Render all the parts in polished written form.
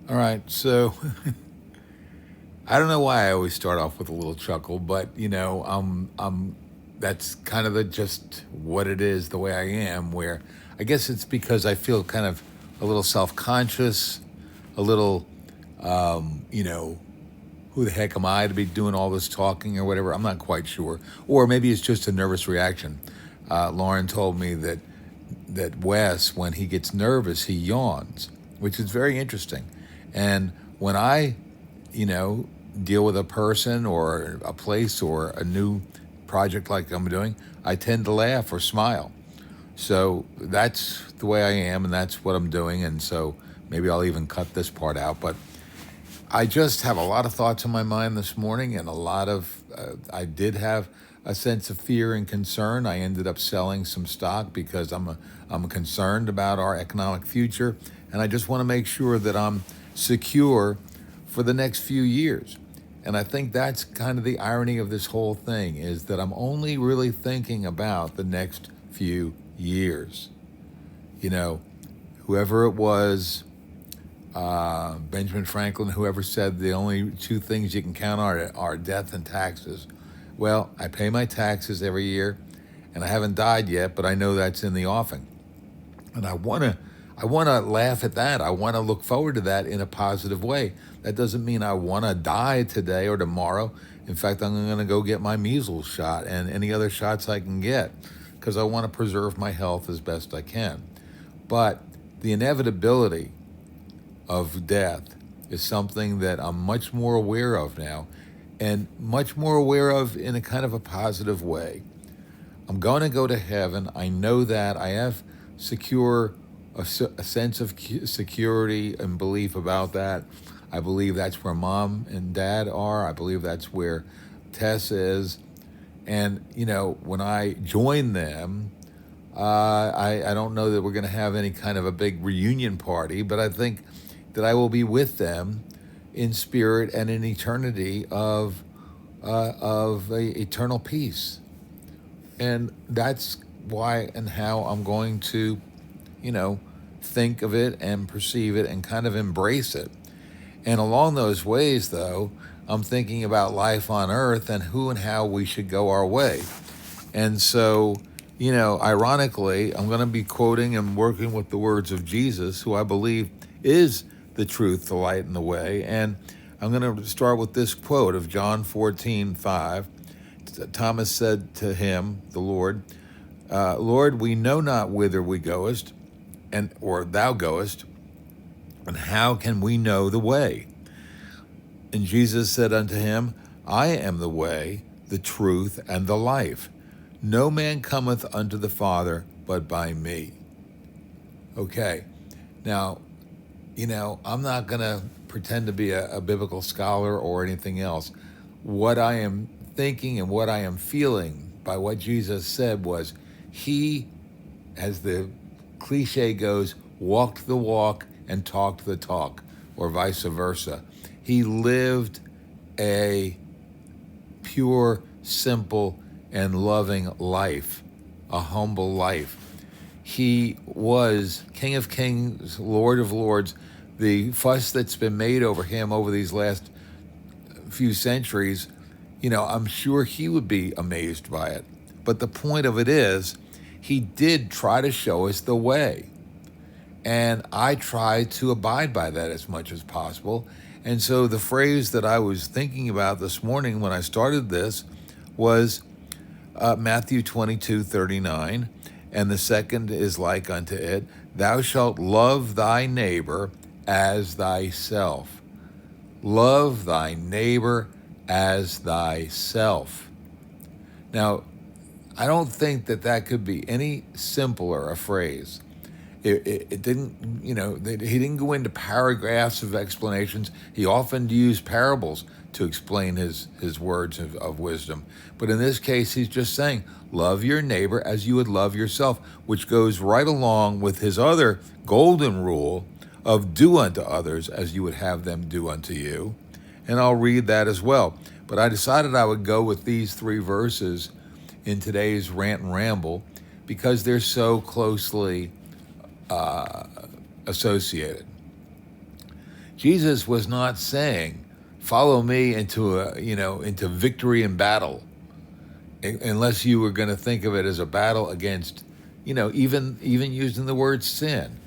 All right, so I don't know why I always start off with a little chuckle, but that's kind of just what it is, the way I am. Where I guess it's because I feel kind of a little self-conscious, a little, you know, who the heck am I to be doing all this talking or whatever? I'm not quite sure, or maybe it's just a nervous reaction. Lauren told me that Wes, when he gets nervous, he yawns, which is very interesting. And when I, you know, deal with a person or a place or a new project like I'm doing, I tend to laugh or smile. So that's the way I am, and that's what I'm doing. And so maybe I'll even cut this part out. But I just have a lot of thoughts in my mind this morning, and I did have a sense of fear and concern. I ended up selling some stock because I'm concerned about our economic future, and I just want to make sure that I'm secure for the next few years. And I think that's kind of the irony of this whole thing, is that I'm only really thinking about the next few years. You know, whoever it was, Benjamin Franklin, whoever said the only two things you can count are death and taxes. Well, I pay my taxes every year, and I haven't died yet, but I know that's in the offing. And I wanna laugh at that. I want to look forward to that in a positive way. That doesn't mean I want to die today or tomorrow. In fact, I'm going to go get my measles shot and any other shots I can get because I want to preserve my health as best I can. But the inevitability of death is something that I'm much more aware of now, and much more aware of in a kind of a positive way. I'm going to go to heaven. I know that. I have a sense of security and belief about that. I believe that's where mom and dad are. I believe that's where Tess is. And, when I join them, I don't know that we're going to have any kind of a big reunion party, but I think that I will be with them in spirit and in eternity of eternal peace. And that's why and how I'm going to, think of it and perceive it and kind of embrace it. And along those ways, though, I'm thinking about life on earth and who and how we should go our way. And so, ironically, I'm going to be quoting and working with the words of Jesus, who I believe is the truth, the light, and the way. And I'm going to start with this quote of John 14:5. Thomas said to him, the Lord, Lord, we know not whither we goest, or thou goest, and how can we know the way? And Jesus said unto him, I am the way, the truth, and the life. No man cometh unto the Father but by me. Okay, now, I'm not going to pretend to be a biblical scholar or anything else. What I am thinking and what I am feeling by what Jesus said was, he, as the cliche goes, walked the walk and talked the talk, or vice versa. He lived a pure, simple, and loving life, a humble life. He was King of Kings, Lord of Lords. The fuss that's been made over him over these last few centuries, I'm sure he would be amazed by it. But the point of it is, he did try to show us the way. And I try to abide by that as much as possible. And so the phrase that I was thinking about this morning when I started this was Matthew 22:39. And the second is like unto it, thou shalt love thy neighbor as thyself. Love thy neighbor as thyself. Now, I don't think that could be any simpler a phrase. It didn't, he didn't go into paragraphs of explanations. He often used parables to explain his words of wisdom. But in this case, he's just saying, love your neighbor as you would love yourself, which goes right along with his other golden rule of do unto others as you would have them do unto you. And I'll read that as well. But I decided I would go with these three verses in today's rant and ramble because they're so closely associated. Jesus was not saying, follow me into victory in battle, unless you were going to think of it as a battle against, even using the word sin,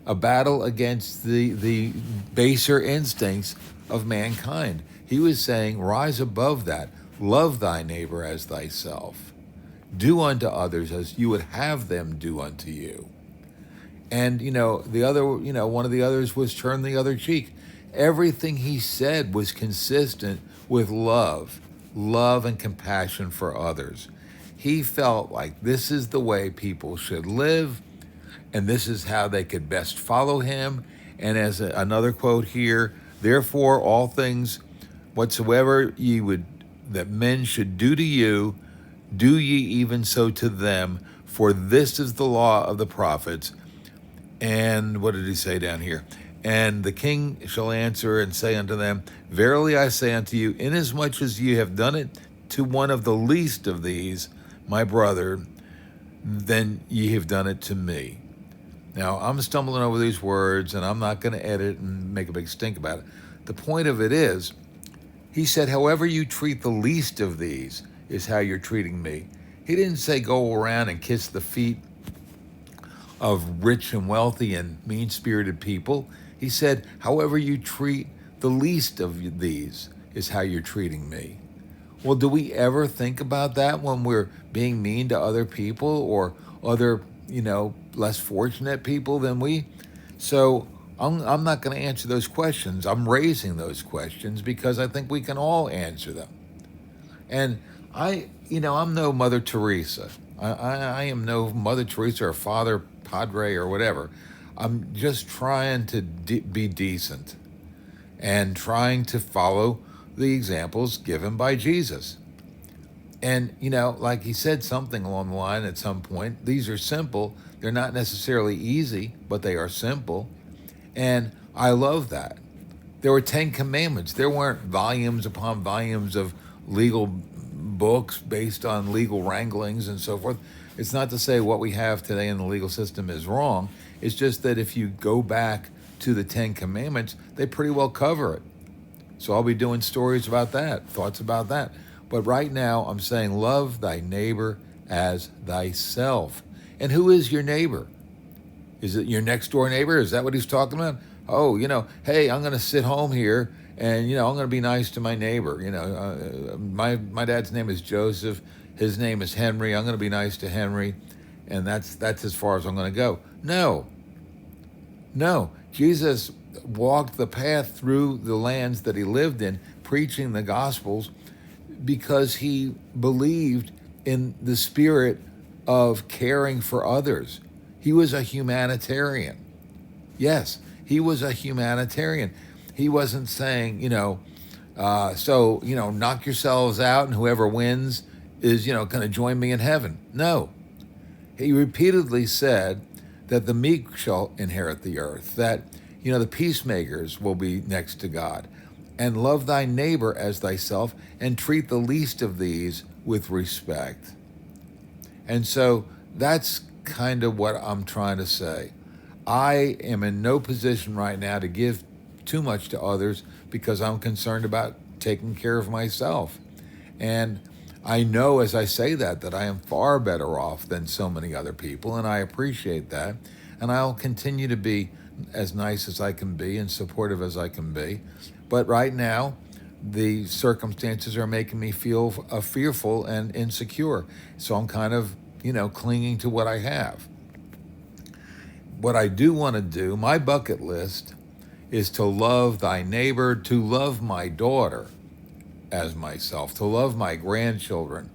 a battle against the baser instincts of mankind. He was saying, rise above that. Love thy neighbor as thyself. Do unto others as you would have them do unto you. And, the other, one of the others was turn the other cheek. Everything he said was consistent with love and compassion for others. He felt like this is the way people should live, and this is how they could best follow him. And as another quote here, therefore all things whatsoever ye would that men should do to you, do ye even so to them, for this is the law of the prophets. And what did he say down here? And the king shall answer and say unto them, verily I say unto you, inasmuch as ye have done it to one of the least of these, my brother, then ye have done it to me. Now, I'm stumbling over these words, and I'm not going to edit and make a big stink about it. The point of it is, he said, however you treat the least of these is how you're treating me. He didn't say go around and kiss the feet of rich and wealthy and mean-spirited people. He said, however you treat the least of these is how you're treating me. Well, do we ever think about that when we're being mean to other people or other, less fortunate people than we? So I'm not going to answer those questions. I'm raising those questions because I think we can all answer them. And I'm no Mother Teresa. I am no Mother Teresa or Father Padre or whatever. I'm just trying to be decent and trying to follow the examples given by Jesus. And, like he said something along the line at some point, these are simple. They're not necessarily easy, but they are simple. And I love that. There were 10 commandments. There weren't volumes upon volumes of legal books based on legal wranglings and so forth. It's not to say what we have today in the legal system is wrong. It's just that if you go back to the 10 commandments, they pretty well cover it. So I'll be doing stories about that, thoughts about that. But right now I'm saying love thy neighbor as thyself. And who is your neighbor? Is it your next door neighbor? Is that what he's talking about? Oh, hey, I'm going to sit home here and, I'm going to be nice to my neighbor. My dad's name is Joseph. His name is Henry. I'm going to be nice to Henry. And that's as far as I'm going to go. No. Jesus walked the path through the lands that he lived in, preaching the Gospels, because he believed in the spirit of caring for others. He was a humanitarian. Yes, he was a humanitarian. He wasn't saying, knock yourselves out and whoever wins is, going to join me in heaven. No. He repeatedly said that the meek shall inherit the earth, that, the peacemakers will be next to God, and love thy neighbor as thyself, and treat the least of these with respect. And so that's kind of what I'm trying to say. I am in no position right now to give too much to others because I'm concerned about taking care of myself. And I know as I say that I am far better off than so many other people, and I appreciate that. And I'll continue to be as nice as I can be and supportive as I can be. But right now, the circumstances are making me feel fearful and insecure. So I'm kind of, clinging to what I have. What I do want to do, my bucket list, is to love thy neighbor, to love my daughter as myself, to love my grandchildren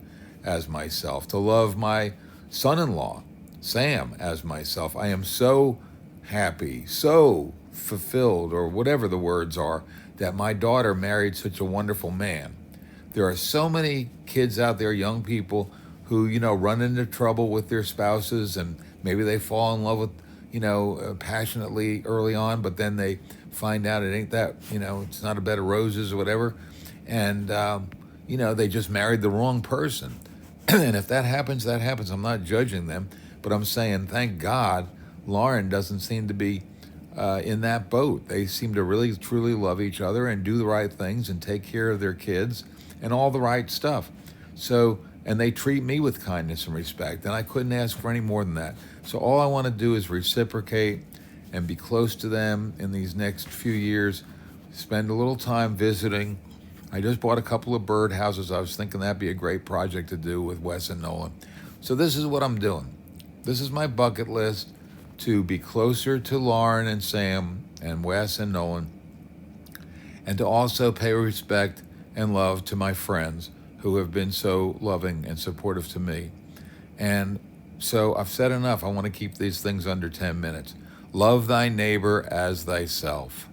as myself, to love my son-in-law, Sam, as myself. I am so happy, so fulfilled, or whatever the words are, that my daughter married such a wonderful man. There are so many kids out there, young people, who, run into trouble with their spouses, and maybe they fall in love with, passionately early on, but then they find out it ain't that, it's not a bed of roses or whatever. And, they just married the wrong person. And if that happens, that happens. I'm not judging them, but I'm saying, thank God, Lauren doesn't seem to be in that boat. They seem to really, truly love each other and do the right things and take care of their kids and all the right stuff. So, and they treat me with kindness and respect, and I couldn't ask for any more than that. So all I want to do is reciprocate and be close to them in these next few years, spend a little time visiting. I just bought a couple of bird houses. I was thinking that'd be a great project to do with Wes and Nolan. So this is what I'm doing. This is my bucket list, to be closer to Lauren and Sam and Wes and Nolan, and to also pay respect and love to my friends who have been so loving and supportive to me. And so I've said enough. I want to keep these things under 10 minutes. Love thy neighbor as thyself.